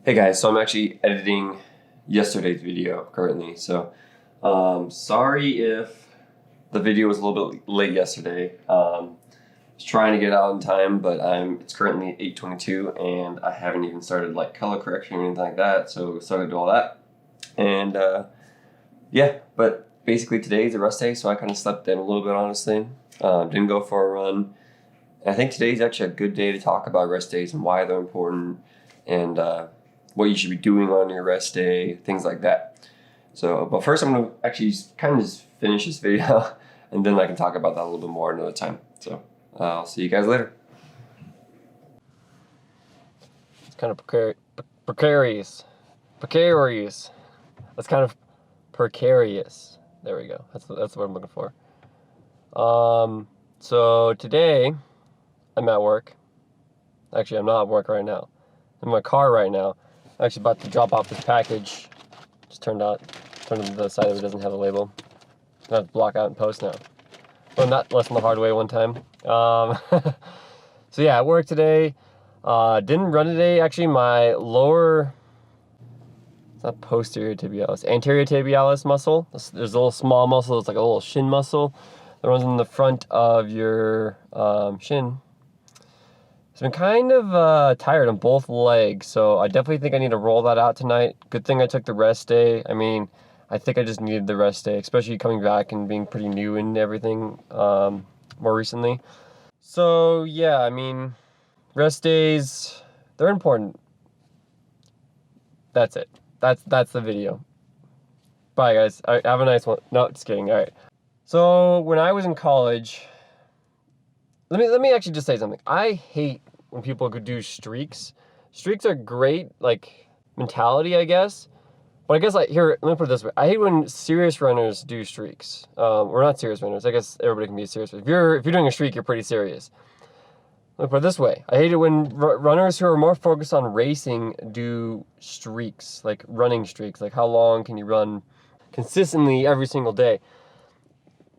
Hey guys, so I'm actually editing yesterday's video currently. So sorry if the video was a little bit late yesterday. I was trying to get it out in time, but it's currently 8:22 and I haven't even started like color correction or anything like that. So started to do all that. And yeah, but basically today's a rest day, so I kind of slept in a little bit, honestly. Didn't go for a run. And I think today's actually a good day to talk about rest days and why they're important and what you should be doing on your rest day, things like that. So, but first I'm going to actually kind of just finish this video and then I can talk about that a little bit more another time. So, I'll see you guys later. It's kind of precarious. That's kind of precarious. There we go. That's what I'm looking for. So today I'm at work. Actually, I'm not at work right now. I'm in my car right now. I'm actually about to drop off this package. Just turn to the side of it doesn't have a label. I have to block out and post now. Well, not lesson the hard way one time. So yeah, at work today. Didn't run today. Actually, my lower, it's not posterior tibialis, anterior tibialis muscle. There's a little small muscle. It's like a little shin muscle that runs in the front of your shin. It's been kind of tired on both legs, so I definitely think I need to roll that out tonight. Good thing I took the rest day. I mean, I think I just needed the rest day, especially coming back and being pretty new and everything more recently. So yeah, I mean, rest days, they're important. That's it. That's the video. Bye guys. All right, have a nice one. No, just kidding. All right. So when I was in college, let me actually just say something. I hate when people could do streaks. Streaks are great, like, mentality, I guess. But I guess, like, here, let me put it this way. I hate when serious runners do streaks. Or not serious runners. I guess everybody can be serious. If you're doing a streak, you're pretty serious. Let me put it this way. I hate it when runners who are more focused on racing do streaks, like running streaks. Like, how long can you run consistently every single day?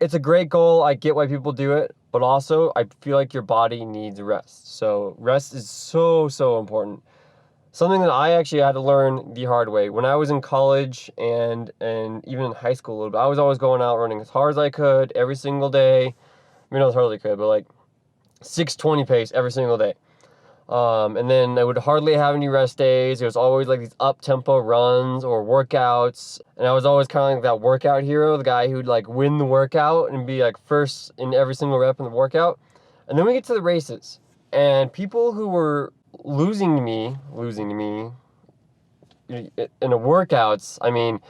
It's a great goal. I get why people do it, but also I feel like your body needs rest. So rest is so important. Something that I actually had to learn the hard way. When I was in college and even in high school a little bit, I was always going out running as hard as I could every single day. I mean, not as hard as I could, but like 6:20 pace every single day. And then I would hardly have any rest days. It was always like these up-tempo runs or workouts. And I was always kind of like that workout hero, the guy who'd like win the workout and be like first in every single rep in the workout. And then we get to the races. And people who were losing to me in the workouts, I mean,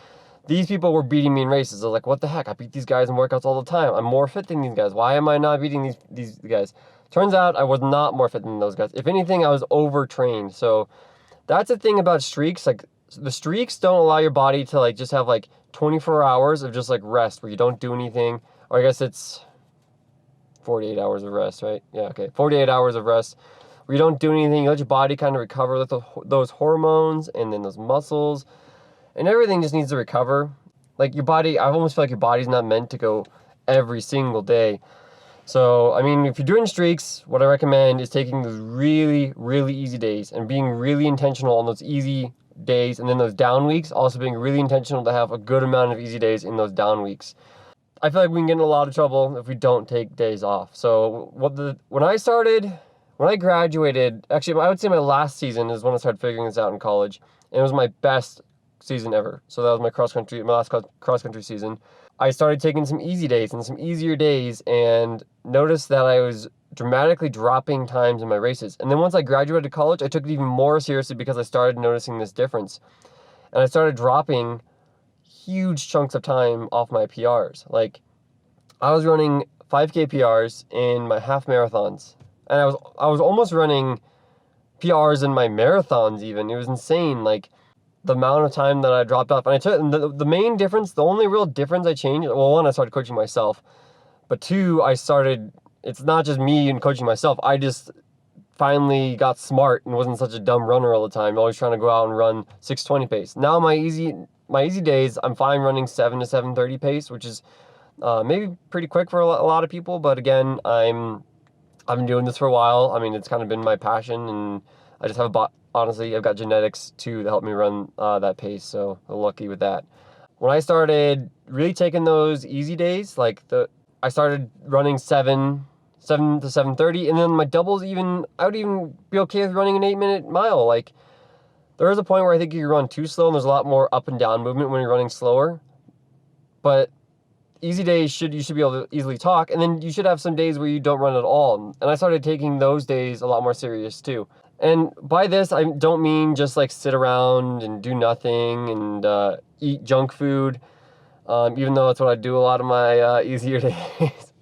these people were beating me in races. I was like, what the heck? I beat these guys in workouts all the time. I'm more fit than these guys. Why am I not beating these guys? Turns out I was not more fit than those guys. If anything, I was overtrained. So that's the thing about streaks. Like, the streaks don't allow your body to like just have like 24 hours of just like rest where you don't do anything. Or I guess it's 48 hours of rest, right? Yeah, okay. 48 hours of rest where you don't do anything. You let your body kind of recover, let those hormones and then those muscles and everything just needs to recover. Like your body, I almost feel like your body's not meant to go every single day. So, I mean, if you're doing streaks, what I recommend is taking those really easy days and being really intentional on those easy days, and then those down weeks, also being really intentional to have a good amount of easy days in those down weeks. I feel like we can get in a lot of trouble if we don't take days off. So, when I graduated, actually, I would say my last season is when I started figuring this out in college, and it was my best season ever. So that was my last cross-country season. I started taking some easy days and some easier days and noticed that I was dramatically dropping times in my races. And then once I graduated college, I took it even more seriously because I started noticing this difference. And I started dropping huge chunks of time off my PRs. Like, I was running 5K PRs in my half marathons. And I was almost running PRs in my marathons even. It was insane. Like, the amount of time that I dropped off. And I took the main difference, the only real difference I changed, well, one, I started coaching myself, but two, it's not just me and coaching myself. I just finally got smart and wasn't such a dumb runner all the time, always trying to go out and run 6:20 pace. Now my easy days, I'm fine running 7 to 7:30 pace, which is maybe pretty quick for a lot of people, but again, I've been doing this for a while. I mean, it's kind of been my passion, and I just have a honestly, I've got genetics too that help me run that pace, so I'm lucky with that. When I started really taking those easy days, I started running 7 to 7:30, and then my doubles I would even be okay with running an 8-minute mile. Like, there is a point where I think you run too slow, and there's a lot more up and down movement when you're running slower. But easy days you should be able to easily talk, and then you should have some days where you don't run at all. And I started taking those days a lot more serious too. And by this, I don't mean just like sit around and do nothing and eat junk food, even though that's what I do a lot of my easier days.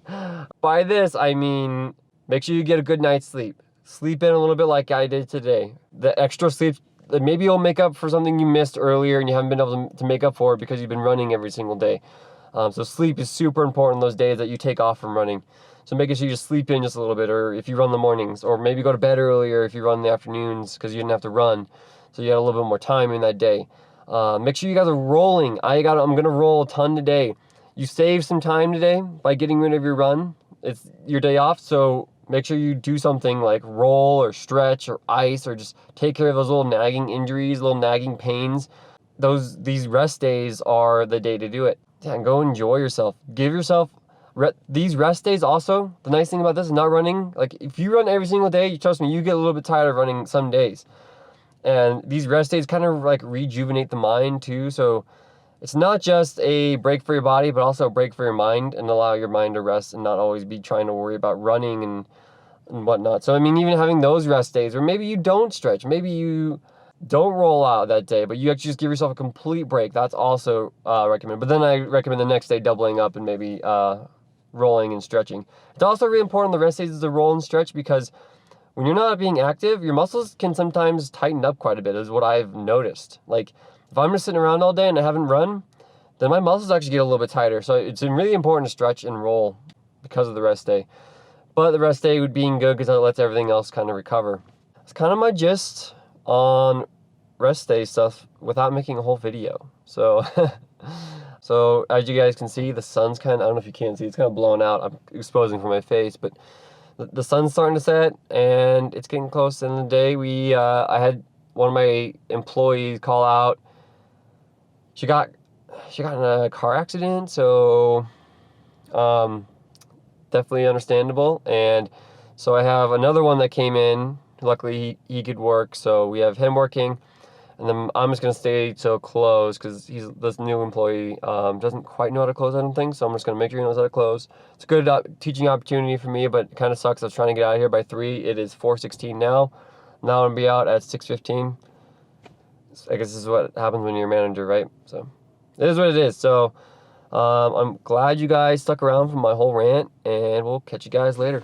By this, I mean make sure you get a good night's sleep. Sleep in a little bit like I did today. The extra sleep, maybe you'll make up for something you missed earlier and you haven't been able to make up for it because you've been running every single day. So sleep is super important those days that you take off from running. So making sure you just sleep in just a little bit, or if you run the mornings, or maybe go to bed earlier if you run in the afternoons because you didn't have to run. So you had a little bit more time in that day. Make sure you guys are rolling. I'm gonna roll a ton today. You save some time today by getting rid of your run. It's your day off, so make sure you do something like roll or stretch or ice, or just take care of those little nagging injuries, little nagging pains. These rest days are the day to do it. Yeah, go enjoy yourself. Give yourself these rest days. Also, the nice thing about this is not running. Like, if you run every single day, trust me, you get a little bit tired of running some days. And these rest days kind of like rejuvenate the mind too. So it's not just a break for your body, but also a break for your mind, and allow your mind to rest and not always be trying to worry about running and whatnot. So I mean, even having those rest days, or maybe you don't stretch, maybe you don't roll out that day, but you actually just give yourself a complete break. That's also recommended. But then I recommend the next day doubling up and maybe rolling and stretching. It's also really important the rest days is to roll and stretch, because when you're not being active, your muscles can sometimes tighten up quite a bit, is what I've noticed. Like, if I'm just sitting around all day and I haven't run, then my muscles actually get a little bit tighter. So it's really important to stretch and roll because of the rest day. But the rest day being good because it lets everything else kind of recover. It's kind of my gist on rest day stuff without making a whole video. So so as you guys can see, the sun's I don't know if you can see, it's kind of blown out. I'm exposing from my face, but the sun's starting to set and it's getting close to the end of the day. I had one of my employees call out. She got in a car accident, so definitely understandable. And so I have another one that came in. Luckily he could work, so we have him working, and then I'm just gonna stay till close because he's this new employee doesn't quite know how to close, I don't think, so I'm just gonna make sure he knows how to close. It's a good teaching opportunity for me, but it kind of sucks. I was trying to get out of here by 3. It is 4:16 now. Now I'm gonna be out at 6:15. I guess this is what happens when you're a manager, right? So it is what it is. So I'm glad you guys stuck around for my whole rant, and we'll catch you guys later.